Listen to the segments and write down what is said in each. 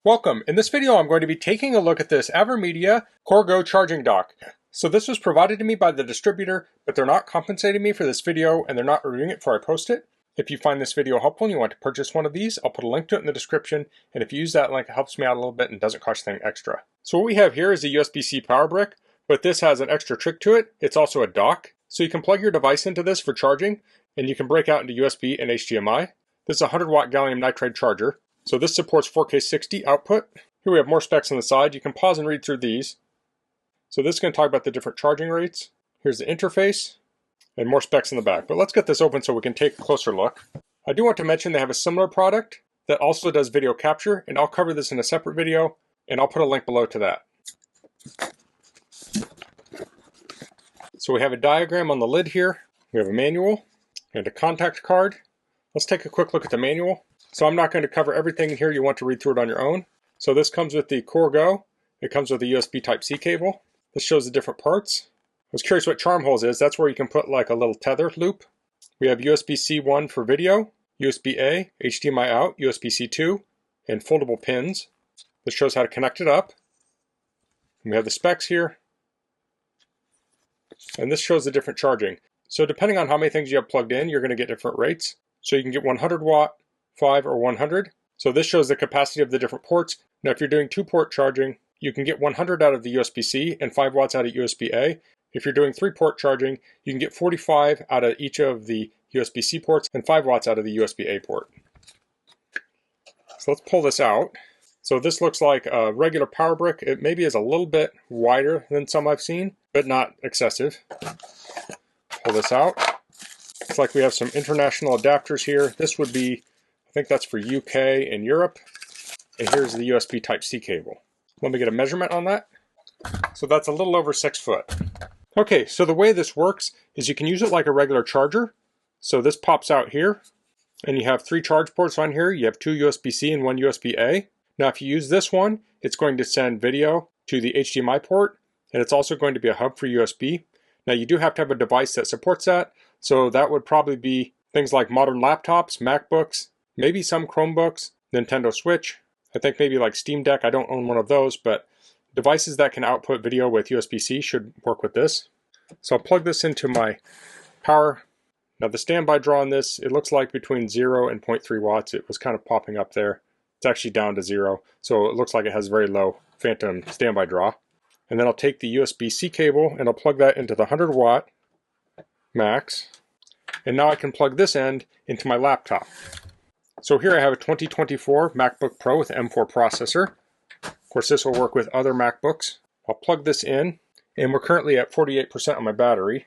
Welcome. In this video I'm going to be taking a look at this AVerMedia Core Go charging dock. So this was provided to me by the distributor, but they're not compensating me for this video and they're not reviewing it before I post it. If you find this video helpful and you want to purchase one of these, I'll put a link to it in the description, and if you use that link it helps me out a little bit and doesn't cost anything extra. So what we have here is a USB-C power brick, but this has an extra trick to it. It's also a dock. So you can plug your device into this for charging, and you can break out into USB and HDMI. This is a 100 watt gallium nitride charger. So this supports 4K 60 output. Here we have more specs on the side. You can pause and read through these. So this is going to talk about the different charging rates. Here's the interface and more specs in the back. But let's get this open so we can take a closer look. I do want to mention they have a similar product that also does video capture, and I'll cover this in a separate video, and I'll put a link below to that. So we have a diagram on the lid here. We have a manual and a contact card. Let's take a quick look at the manual. So I'm not going to cover everything here. You want to read through it on your own. So this comes with the Core Go. It comes with a USB Type-C cable. This shows the different parts. I was curious what charm holes is. That's where you can put like a little tether loop. We have USB-C 1 for video, USB-A, HDMI out, USB-C 2, and foldable pins. This shows how to connect it up. And we have the specs here. And this shows the different charging. So depending on how many things you have plugged in, you're going to get different rates. So you can get 100 watt, 5 or 100. So this shows the capacity of the different ports. Now if you're doing 2-port charging, you can get 100 out of the USB-C and 5 watts out of USB-A. If you're doing 3-port charging, you can get 45 out of each of the USB-C ports and 5 watts out of the USB-A port. So let's pull this out. So this looks like a regular power brick. It maybe is a little bit wider than some I've seen, but not excessive. Pull this out. Looks like we have some international adapters here. This would be, I think that's for UK and Europe. And here's the USB Type-C cable. Let me get a measurement on that. So that's a little over 6 foot. Okay, so the way this works is you can use it like a regular charger. So this pops out here, and you have 3 charge ports on here. You have 2 USB-C and 1 USB-A. Now if you use this one, it's going to send video to the HDMI port, and it's also going to be a hub for USB. Now you do have to have a device that supports that, so that would probably be things like modern laptops, MacBooks, maybe some Chromebooks, Nintendo Switch. I think maybe like Steam Deck. I don't own one of those, but devices that can output video with USB-C should work with this. So I'll plug this into my power. Now the standby draw on this, it looks like between 0 and 0.3 watts. It was kind of popping up there. It's actually down to 0, so it looks like it has very low phantom standby draw. And then I'll take the USB-C cable and I'll plug that into the 100 watt max. And now I can plug this end into my laptop. So here I have a 2024 MacBook Pro with M4 processor. Of course, this will work with other MacBooks. I'll plug this in, and we're currently at 48% on my battery.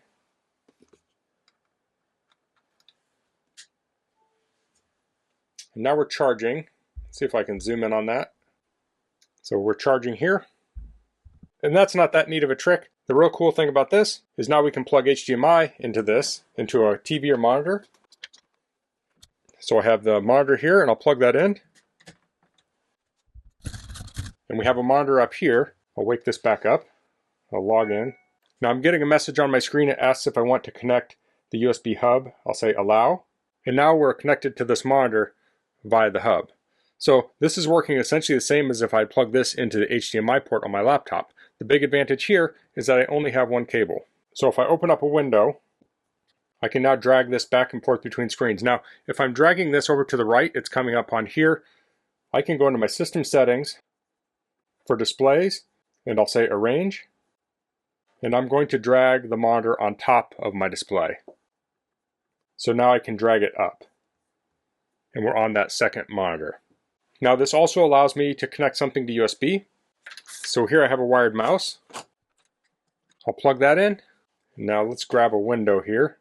And now we're charging. Let's see if I can zoom in on that. So we're charging here. And that's not that neat of a trick. The real cool thing about this is now we can plug HDMI into this, into a TV or monitor. So I have the monitor here, and I'll plug that in. And we have a monitor up here. I'll wake this back up. I'll log in. Now I'm getting a message on my screen. It asks if I want to connect the USB hub. I'll say allow. And now we're connected to this monitor via the hub. So this is working essentially the same as if I plug this into the HDMI port on my laptop. The big advantage here is that I only have one cable. So if I open up a window, I can now drag this back and forth between screens. Now, if I'm dragging this over to the right, it's coming up on here. I can go into my system settings for displays, and I'll say arrange. And I'm going to drag the monitor on top of my display. So now I can drag it up. And we're on that second monitor. Now this also allows me to connect something to USB. So here I have a wired mouse. I'll plug that in. Now let's grab a window here.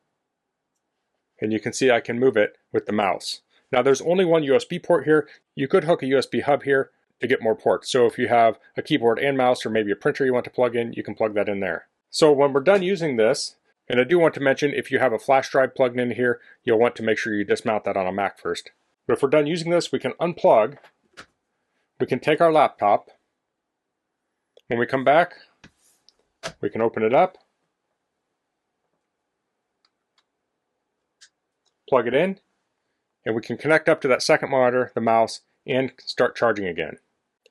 And you can see I can move it with the mouse. Now there's only one USB port here. You could hook a USB hub here to get more ports. So if you have a keyboard and mouse or maybe a printer you want to plug in, you can plug that in there. So when we're done using this, and I do want to mention if you have a flash drive plugged in here, you'll want to make sure you dismount that on a Mac first. But if we're done using this, we can unplug. We can take our laptop. When we come back, we can open it up. Plug it in, and we can connect up to that second monitor, the mouse, and start charging again.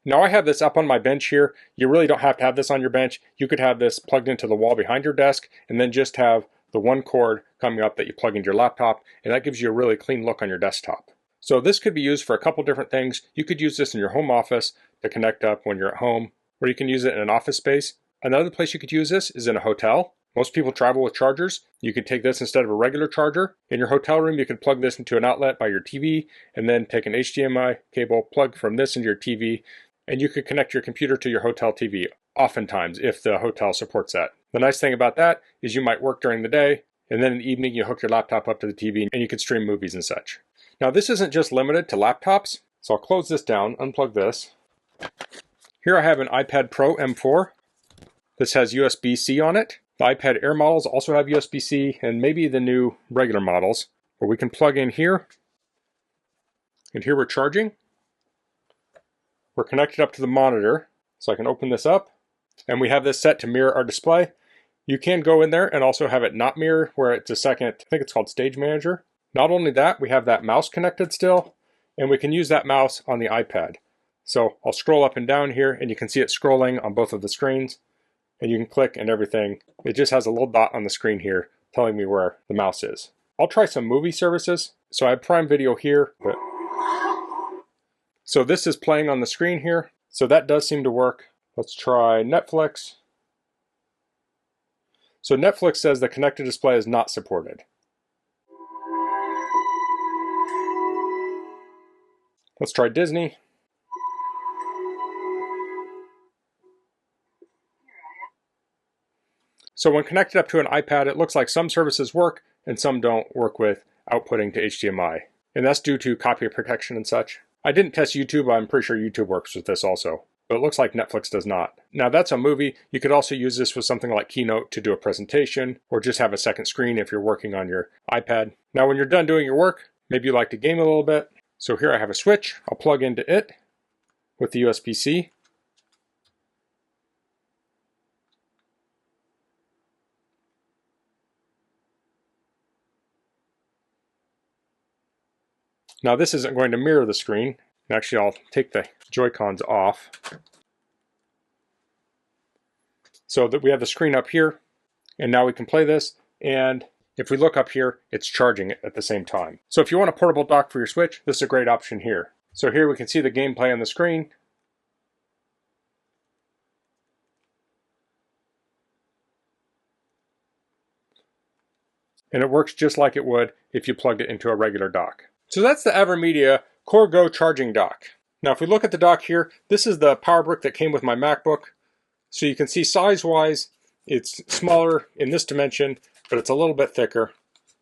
Now I have this up on my bench here. You really don't have to have this on your bench. You could have this plugged into the wall behind your desk and then just have the one cord coming up that you plug into your laptop, and that gives you a really clean look on your desktop. So this could be used for a couple different things. You could use this in your home office to connect up when you're at home, or you can use it in an office space. Another place you could use this is in a hotel. Most people travel with chargers. You could take this instead of a regular charger. In your hotel room, you could plug this into an outlet by your TV and then take an HDMI cable, plug from this into your TV, and you could connect your computer to your hotel TV, oftentimes, if the hotel supports that. The nice thing about that is you might work during the day, and then in the evening you hook your laptop up to the TV and you could stream movies and such. Now this isn't just limited to laptops, so I'll close this down, unplug this. Here I have an iPad Pro M4. This has USB-C on it. The iPad Air models also have USB-C, and maybe the new regular models, where we can plug in here, and here we're charging. We're connected up to the monitor, so I can open this up, and we have this set to mirror our display. You can go in there and also have it not mirror, where it's a second, I think it's called Stage Manager. Not only that, we have that mouse connected still, and we can use that mouse on the iPad. So I'll scroll up and down here, and you can see it scrolling on both of the screens, and you can click and everything. It just has a little dot on the screen here telling me where the mouse is. I'll try some movie services. So I have Prime Video here, so this is playing on the screen here. So that does seem to work. Let's try Netflix. So Netflix says the connected display is not supported. Let's try Disney. So when connected up to an iPad, it looks like some services work and some don't work with outputting to HDMI. And that's due to copyright protection and such. I didn't test YouTube, but I'm pretty sure YouTube works with this also. But it looks like Netflix does not. Now that's a movie. You could also use this with something like Keynote to do a presentation, or just have a second screen if you're working on your iPad. Now when you're done doing your work, maybe you like to game a little bit. So here I have a switch. I'll plug into it with the USB-C. Now this isn't going to mirror the screen. Actually, I'll take the Joy-Cons off. So that we have the screen up here, and now we can play this, and if we look up here, it's charging it at the same time. So if you want a portable dock for your Switch, this is a great option here. So here we can see the gameplay on the screen. And it works just like it would if you plugged it into a regular dock. So that's the AVerMedia Core Go charging dock. Now if we look at the dock here, this is the power brick that came with my MacBook. So you can see size-wise, it's smaller in this dimension, but it's a little bit thicker,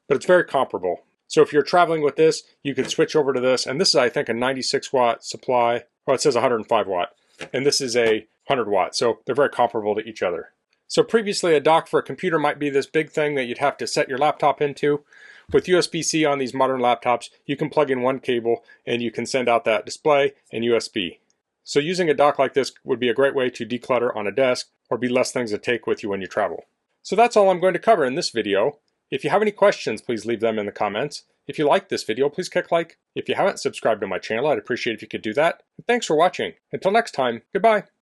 but it's very comparable. So if you're traveling with this, you could switch over to this, and this is, I think, a 96 watt supply. Well, it says 105 watt, and this is a 100 watt, so they're very comparable to each other. So previously, a dock for a computer might be this big thing that you'd have to set your laptop into. With USB-C on these modern laptops, you can plug in one cable and you can send out that display and USB. So using a dock like this would be a great way to declutter on a desk or be less things to take with you when you travel. So that's all I'm going to cover in this video. If you have any questions, please leave them in the comments. If you liked this video, please click like. If you haven't subscribed to my channel, I'd appreciate if you could do that. And thanks for watching. Until next time, goodbye.